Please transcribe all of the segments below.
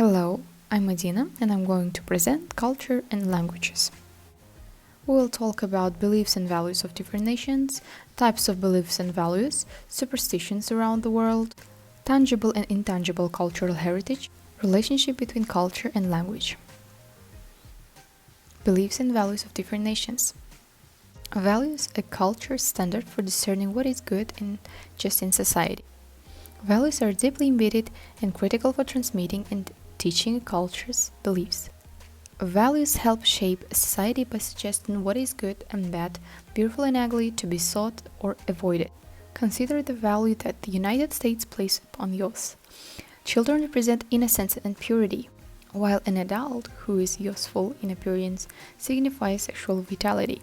Hello, I'm Medina and I'm going to present culture and languages. We will talk about beliefs and values of different nations, types of beliefs and values, superstitions around the world, tangible and intangible cultural heritage, relationship between culture and language. Beliefs and values of different nations. A value is a culture standard for discerning what is good and just in society. Values are deeply embedded and critical for transmitting and teaching a culture's beliefs. Values help shape a society by suggesting what is good and bad, beautiful and ugly, to be sought or avoided. Consider the value that the United States places upon youth. Children represent innocence and purity, while an adult who is youthful in appearance signifies sexual vitality.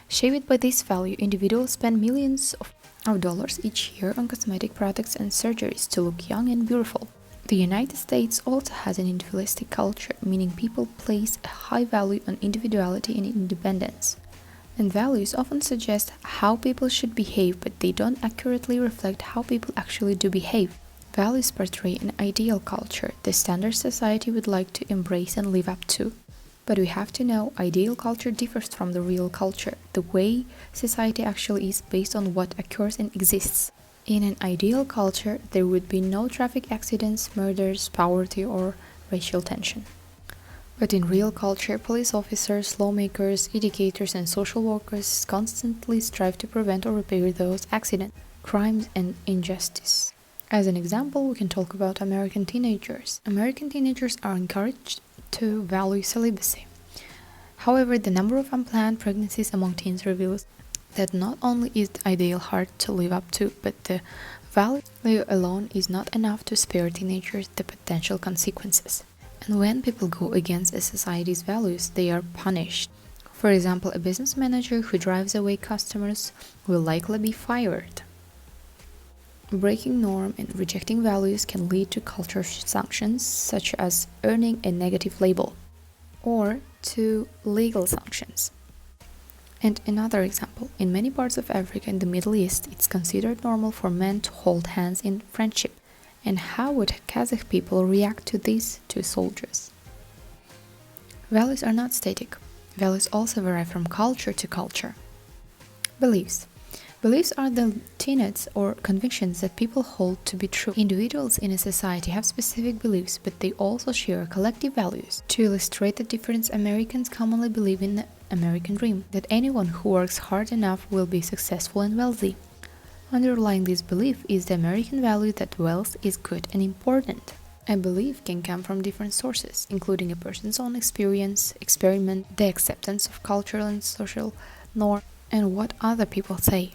Shaped by this value, individuals spend millions of dollars each year on cosmetic products and surgeries to look young and beautiful. The United States also has an individualistic culture, meaning people place a high value on individuality and independence. And values often suggest how people should behave, but they don't accurately reflect how people actually do behave. Values portray an ideal culture, the standard society would like to embrace and live up to. But we have to know, ideal culture differs from the real culture, the way society actually is based on what occurs and exists. In an ideal culture, there would be no traffic accidents, murders, poverty, or racial tension. But in real culture, police officers, lawmakers, educators, and social workers constantly strive to prevent or repair those accidents, crimes, and injustice. As an example, we can talk about American teenagers. American teenagers are encouraged to value celibacy. However, the number of unplanned pregnancies among teens reveals that not only is the ideal hard to live up to, but the value alone is not enough to spare teenagers the potential consequences. And when people go against a society's values, they are punished. For example, a business manager who drives away customers will likely be fired. Breaking norm and rejecting values can lead to cultural sanctions, such as earning a negative label, or to legal sanctions. And another example, in many parts of Africa and the Middle East, it's considered normal for men to hold hands in friendship. And how would Kazakh people react to these two soldiers? Values are not static. Values also vary from culture to culture. Beliefs. Beliefs are the tenets or convictions that people hold to be true. Individuals in a society have specific beliefs, but they also share collective values. To illustrate the difference, Americans commonly believe in the American dream, that anyone who works hard enough will be successful and wealthy. Underlying this belief is the American value that wealth is good and important. A belief can come from different sources, including a person's own experience, experiment, the acceptance of cultural and social norms, and what other people say.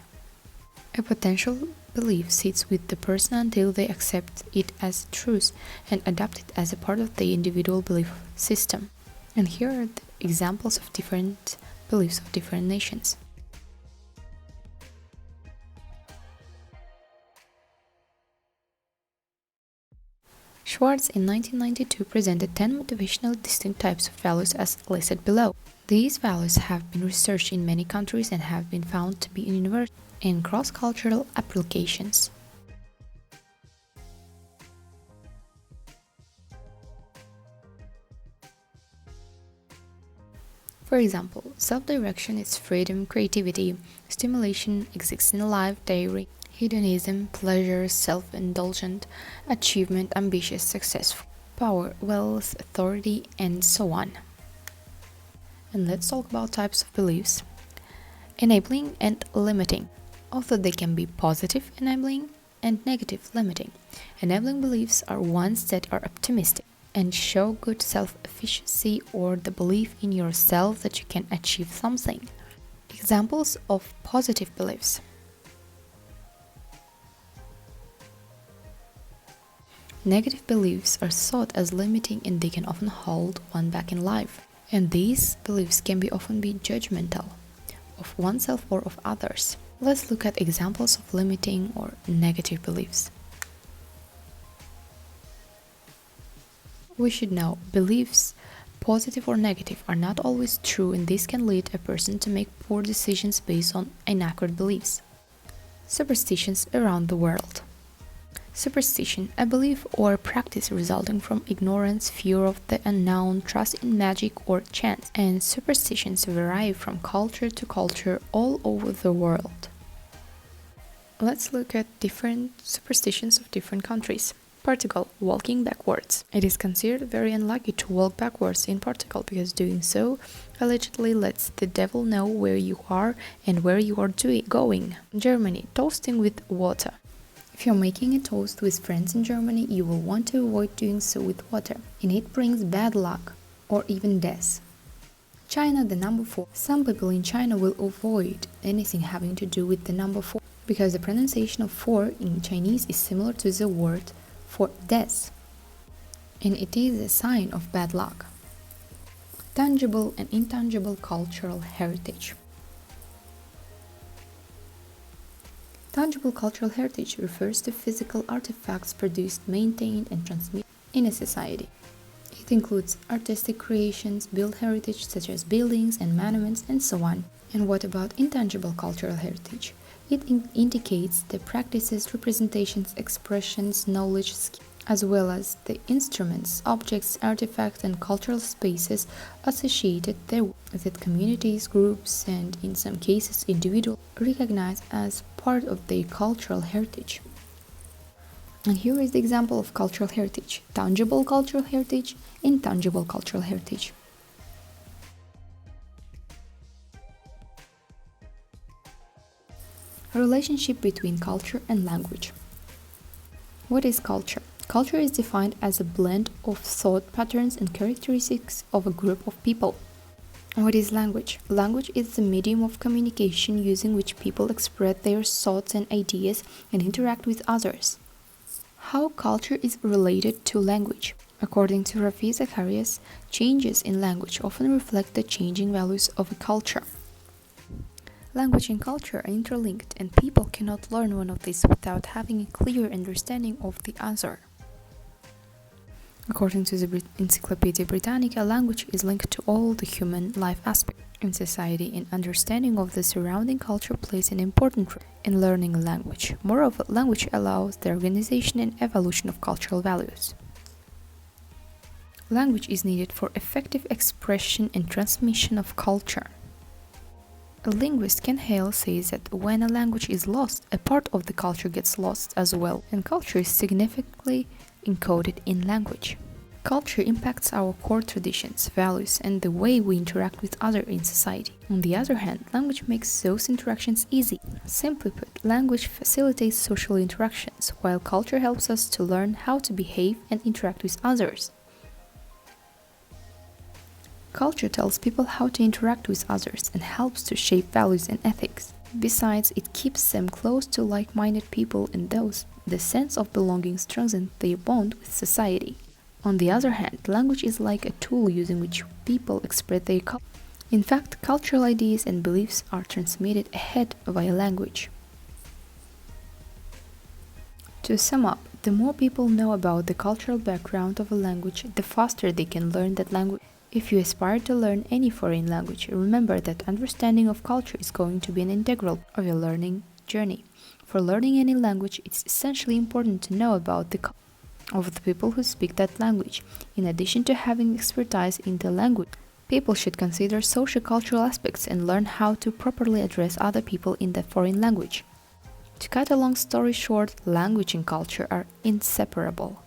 A potential belief sits with the person until they accept it as truth and adopt it as a part of the individual belief system. And here are the examples of different beliefs of different nations. Schwartz in 1992 presented 10 motivational distinct types of values as listed below. These values have been researched in many countries and have been found to be universal in cross-cultural applications. For example, self-direction is freedom, creativity, stimulation, existing life, diary, hedonism, pleasure, self-indulgent, achievement, ambitious, successful, power, wealth, authority, and so on. And let's talk about types of beliefs. Enabling and limiting. Although they can be positive enabling and negative limiting. Enabling beliefs are ones that are optimistic and show good self-efficacy or the belief in yourself that you can achieve something. Examples of positive beliefs. Negative beliefs are thought as limiting and they can often hold one back in life. And these beliefs can often be judgmental of oneself or of others. Let's look at examples of limiting or negative beliefs. We should know beliefs, positive or negative, are not always true, and this can lead a person to make poor decisions based on inaccurate beliefs. Superstitions around the world. Superstition, a belief or practice resulting from ignorance, fear of the unknown, trust in magic or chance, and superstitions vary from culture to culture all over the world. Let's look at different superstitions of different countries. Portugal, walking backwards. It is considered very unlucky to walk backwards in Portugal because doing so allegedly lets the devil know where you are and where you are going. Germany, toasting with water. If you're making a toast with friends in Germany, you will want to avoid doing so with water, and it brings bad luck or even death. China, the number 4. Some people in China will avoid anything having to do with the number 4 because the pronunciation of 4 in Chinese is similar to the word for death, and it is a sign of bad luck. Tangible and intangible cultural heritage. Tangible cultural heritage refers to physical artifacts produced, maintained, and transmitted in a society. It includes artistic creations, built heritage such as buildings and monuments, and so on. And what about intangible cultural heritage? It indicates the practices, representations, expressions, knowledge, skills, as well as the instruments, objects, artifacts, and cultural spaces associated therewith that communities, groups, and in some cases individuals recognize as part of their cultural heritage. And here is the example of cultural heritage: tangible cultural heritage, intangible cultural heritage. A relationship between culture and language. What is culture? Culture is defined as a blend of thought patterns and characteristics of a group of people. What is language? Language is the medium of communication using which people express their thoughts and ideas and interact with others. How culture is related to language? According to Rafi Zacharias, changes in language often reflect the changing values of a culture. Language and culture are interlinked, and people cannot learn one of these without having a clear understanding of the other. According to the Encyclopedia Britannica, language is linked to all the human life aspects in society, and understanding of the surrounding culture plays an important role in learning a language. Moreover, language allows the organization and evolution of cultural values. Language is needed for effective expression and transmission of culture. A linguist Ken Hale says that when a language is lost, a part of the culture gets lost as well, and culture is significantly encoded in language. Culture impacts our core traditions, values, and the way we interact with others in society. On the other hand, language makes those interactions easy. Simply put, language facilitates social interactions, while culture helps us to learn how to behave and interact with others. Culture tells people how to interact with others and helps to shape values and ethics. Besides, it keeps them close to like-minded people, and thus, the sense of belonging strengthens their bond with society. On the other hand, language is like a tool using which people express their culture. In fact, cultural ideas and beliefs are transmitted ahead via language. To sum up, the more people know about the cultural background of a language, the faster they can learn that language. If you aspire to learn any foreign language, remember that understanding of culture is going to be an integral of your learning journey. For learning any language, it's essentially important to know about the culture of the people who speak that language. In addition to having expertise in the language, people should consider socio-cultural aspects and learn how to properly address other people in that foreign language. To cut a long story short, language and culture are inseparable.